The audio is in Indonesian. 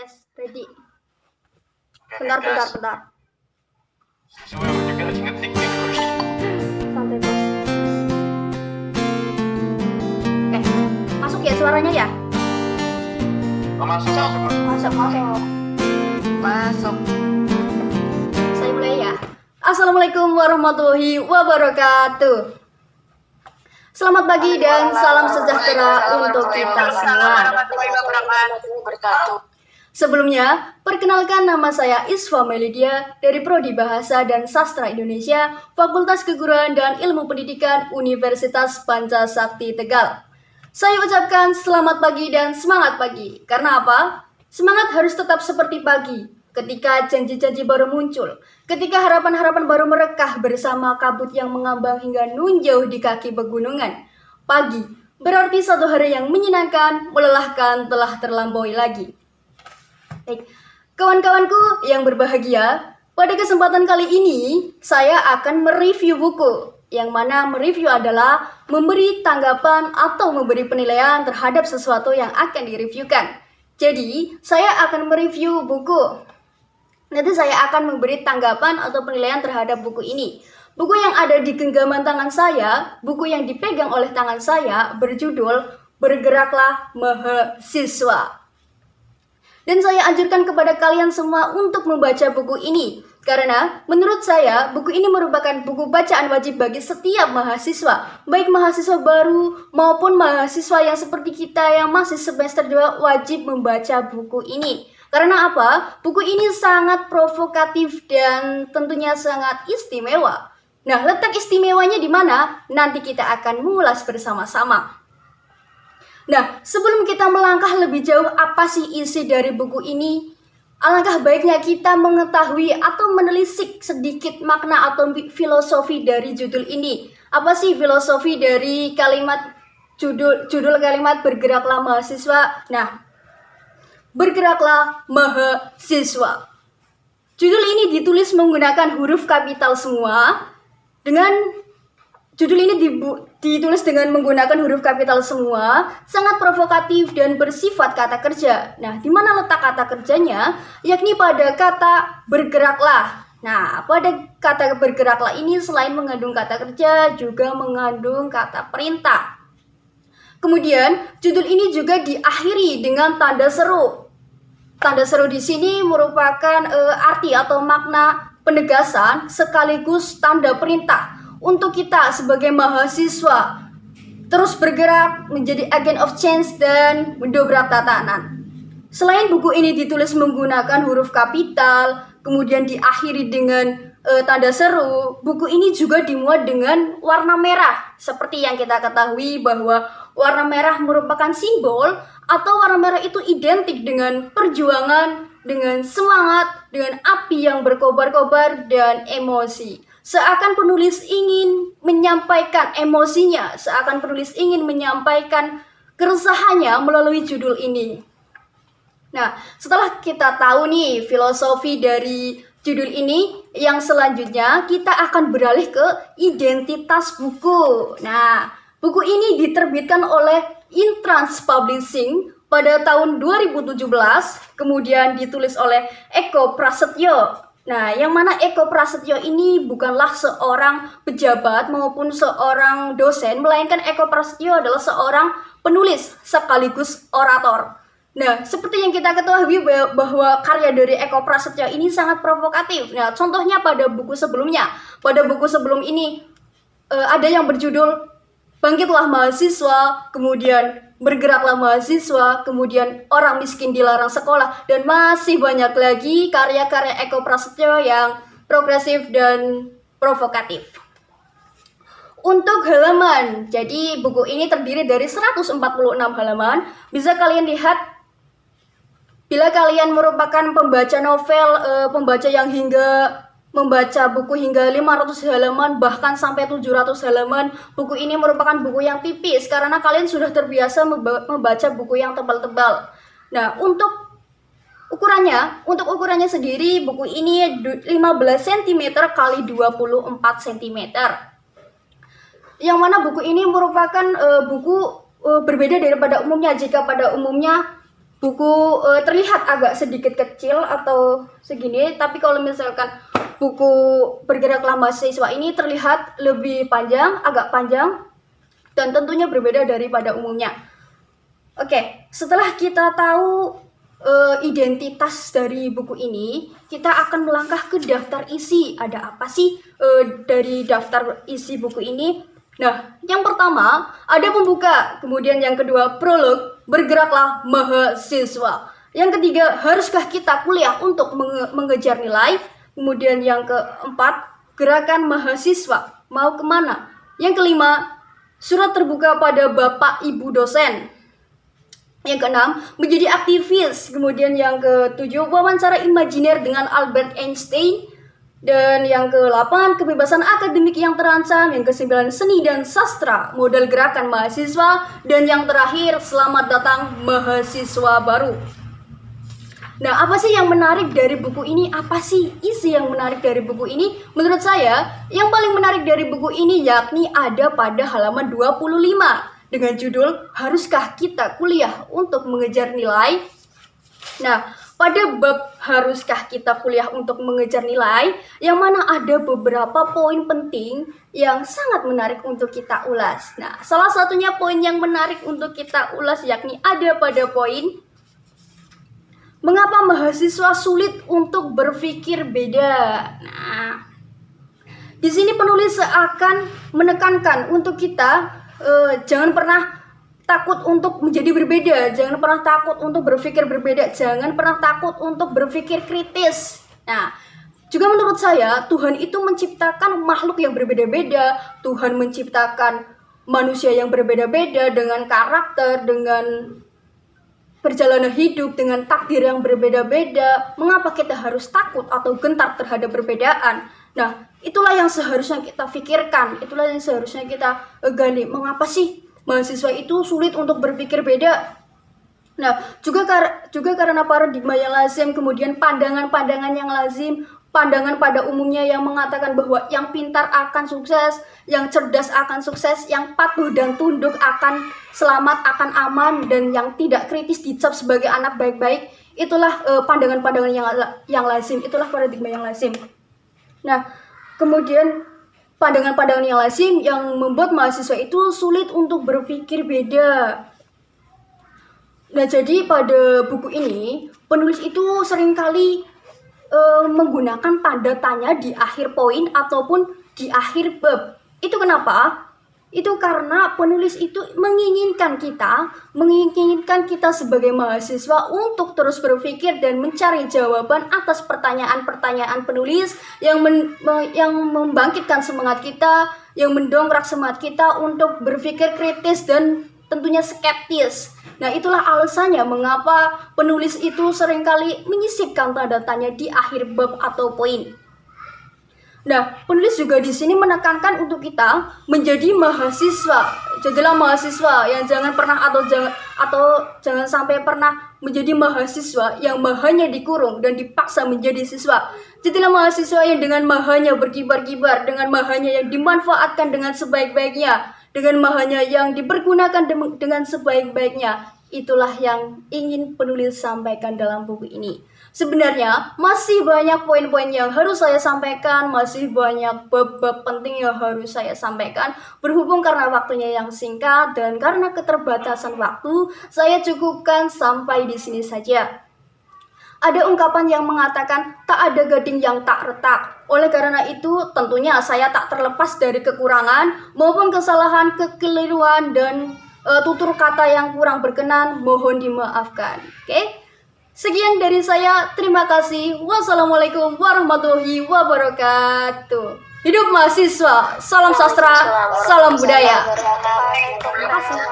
Yes, ready. Udah Bentar. ngegas. Suruh juga lagi ngetik nih. Santai bos. Oke, masuk ya suaranya ya? Oh, masuk. Masuk. Saya mulai ya. Assalamualaikum warahmatullahi wabarakatuh. Selamat pagi dan salam sejahtera untuk kita semua. Sebelumnya, perkenalkan nama saya Isfa Melidia dari Prodi Bahasa dan Sastra Indonesia, Fakultas Keguruan dan Ilmu Pendidikan Universitas Pancasakti Tegal. Saya ucapkan selamat pagi dan semangat pagi. Karena apa? Semangat harus tetap seperti pagi, ketika janji-janji baru muncul, ketika harapan-harapan baru merekah bersama kabut yang mengambang hingga nun jauh di kaki pegunungan. Pagi berarti satu hari yang menyenangkan, melelahkan telah terlampaui lagi. Baik, kawan-kawanku yang berbahagia, pada kesempatan kali ini saya akan mereview buku, yang mana mereview adalah memberi tanggapan atau memberi penilaian terhadap sesuatu yang akan direviewkan. Jadi, saya akan mereview buku. Nanti saya akan memberi tanggapan atau penilaian terhadap buku ini. Buku yang ada di genggaman tangan saya, buku yang dipegang oleh tangan saya berjudul Bergeraklah Mahasiswa. Dan saya anjurkan kepada kalian semua untuk membaca buku ini. Karena menurut saya, buku ini merupakan buku bacaan wajib bagi setiap mahasiswa. Baik mahasiswa baru maupun mahasiswa yang seperti kita yang masih semester 2 wajib membaca buku ini. Karena apa? Buku ini sangat provokatif dan tentunya sangat istimewa. Nah, letak istimewanya di mana? Nanti kita akan mengulas bersama-sama. Nah, sebelum kita melangkah lebih jauh apa sih isi dari buku ini, alangkah baiknya kita mengetahui atau menelisik sedikit makna atau filosofi dari judul ini. Apa sih filosofi dari kalimat judul kalimat Bergeraklah Mahasiswa? Nah, Bergeraklah Mahasiswa. Judul ini ditulis menggunakan huruf kapital semua. Judul ini ditulis dengan menggunakan huruf kapital semua, sangat provokatif dan bersifat kata kerja. Nah, di mana letak kata kerjanya? Yakni pada kata bergeraklah. Nah, pada kata bergeraklah ini selain mengandung kata kerja, juga mengandung kata perintah. Kemudian, judul ini juga diakhiri dengan tanda seru. Tanda seru di sini merupakan arti atau makna penegasan sekaligus tanda perintah untuk kita sebagai mahasiswa terus bergerak menjadi agent of change dan mendobrak tatanan. Selain buku ini ditulis menggunakan huruf kapital, kemudian diakhiri dengan tanda seru, buku ini juga dimuat dengan warna merah. Seperti yang kita ketahui bahwa warna merah merupakan simbol atau warna merah itu identik dengan perjuangan, dengan semangat, dengan api yang berkobar-kobar dan emosi. Seakan penulis ingin menyampaikan emosinya, seakan penulis ingin menyampaikan keresahannya melalui judul ini. Nah, setelah kita tahu nih filosofi dari judul ini, yang selanjutnya kita akan beralih ke identitas buku. Nah, buku ini diterbitkan oleh Intrans Publishing pada tahun 2017, kemudian ditulis oleh Eko Prasetyo. Nah, yang mana Eko Prasetyo ini bukanlah seorang pejabat maupun seorang dosen, melainkan Eko Prasetyo adalah seorang penulis sekaligus orator. Nah, seperti yang kita ketahui bahwa karya dari Eko Prasetyo ini sangat provokatif. Nah, contohnya pada buku sebelumnya. Pada buku sebelum ini ada yang berjudul Bangkitlah Mahasiswa, kemudian Bergeraklah Mahasiswa, kemudian Orang Miskin Dilarang Sekolah, dan masih banyak lagi karya-karya Eko Prasetyo yang progresif dan provokatif. Untuk halaman, jadi buku ini terdiri dari 146 halaman. Bisa kalian lihat, bila kalian merupakan pembaca novel, pembaca yang membaca buku hingga 500 halaman bahkan sampai 700 halaman, buku ini merupakan buku yang tipis karena kalian sudah terbiasa membaca buku yang tebal-tebal. Nah, untuk ukurannya sendiri buku ini 15 cm x 24 cm. Yang mana buku ini merupakan buku berbeda daripada umumnya. Jika pada umumnya buku terlihat agak sedikit kecil atau segini, tapi kalau misalkan buku Bergeraklah Mahasiswa ini terlihat lebih panjang, agak panjang, dan tentunya berbeda daripada umumnya. Oke, setelah kita tahu identitas dari buku ini, kita akan melangkah ke daftar isi. Ada apa sih dari daftar isi buku ini? Nah, yang pertama ada pembuka, kemudian yang kedua prolog, bergeraklah mahasiswa. Yang ketiga, haruskah kita kuliah untuk mengejar nilai? Kemudian yang keempat, gerakan mahasiswa, mau kemana? Yang kelima, surat terbuka pada Bapak Ibu dosen. Yang keenam, menjadi aktivis. Kemudian yang ketujuh, wawancara imajiner dengan Albert Einstein. Dan yang ke-8, kebebasan akademik yang terancam. Yang ke-9, seni dan sastra, model gerakan mahasiswa. Dan yang terakhir, selamat datang mahasiswa baru. Nah, apa sih yang menarik dari buku ini? Apa sih isi yang menarik dari buku ini? Menurut saya, yang paling menarik dari buku ini yakni ada pada halaman 25. Dengan judul, haruskah kita kuliah untuk mengejar nilai? Nah, pada bab haruskah kita kuliah untuk mengejar nilai, yang mana ada beberapa poin penting yang sangat menarik untuk kita ulas. Nah, salah satunya poin yang menarik untuk kita ulas yakni ada pada poin mengapa mahasiswa sulit untuk berpikir beda. Nah, di sini penulis seakan menekankan untuk kita jangan pernah takut untuk menjadi berbeda, jangan pernah takut untuk berpikir berbeda, jangan pernah takut untuk berpikir kritis. Nah, juga menurut saya Tuhan itu menciptakan makhluk yang berbeda-beda, Tuhan menciptakan manusia yang berbeda-beda dengan karakter, dengan perjalanan hidup, dengan takdir yang berbeda-beda. Mengapa kita harus takut atau gentar terhadap perbedaan? Nah, itulah yang seharusnya kita pikirkan, itulah yang seharusnya kita gali. Mengapa sih mahasiswa itu sulit untuk berpikir beda? Nah, juga karena paradigma yang lazim, kemudian pandangan-pandangan yang lazim, pandangan pada umumnya yang mengatakan bahwa yang pintar akan sukses, yang cerdas akan sukses, yang patuh dan tunduk akan selamat, akan aman, dan yang tidak kritis dicap sebagai anak baik-baik. Itulah pandangan-pandangan yang lazim, itulah paradigma yang lazim. Nah, kemudian pandangan-pandangan yang lazim yang membuat mahasiswa itu sulit untuk berpikir beda. Nah, jadi pada buku ini, penulis itu seringkali menggunakan tanda tanya di akhir poin ataupun di akhir bab. Itu kenapa? Itu karena penulis itu menginginkan kita sebagai mahasiswa untuk terus berpikir dan mencari jawaban atas pertanyaan-pertanyaan penulis yang membangkitkan semangat kita, yang mendongkrak semangat kita untuk berpikir kritis dan tentunya skeptis. Nah, itulah alasannya mengapa penulis itu seringkali menyisipkan tanda tanya di akhir bab atau poin. Nah, penulis juga di sini menekankan untuk kita menjadi mahasiswa. Jadilah mahasiswa yang jangan sampai pernah menjadi mahasiswa yang mahanya dikurung dan dipaksa menjadi siswa. Jadilah mahasiswa yang dengan mahanya berkibar-kibar, dengan mahanya yang dimanfaatkan dengan sebaik-baiknya, dengan mahanya yang dipergunakan dengan sebaik-baiknya. Itulah yang ingin penulis sampaikan dalam buku ini. Sebenarnya masih banyak poin-poin yang harus saya sampaikan, masih banyak bab-bab penting yang harus saya sampaikan. Berhubung karena waktunya yang singkat dan karena keterbatasan waktu, saya cukupkan sampai di sini saja. Ada ungkapan yang mengatakan tak ada gading yang tak retak. Oleh karena itu, tentunya saya tak terlepas dari kekurangan maupun kesalahan, kekeliruan dan tutur kata yang kurang berkenan, mohon dimaafkan. Oke? Sekian dari saya, terima kasih. Wassalamualaikum warahmatullahi wabarakatuh. Hidup mahasiswa, salam sastra, salam budaya. Waalaikumsalam.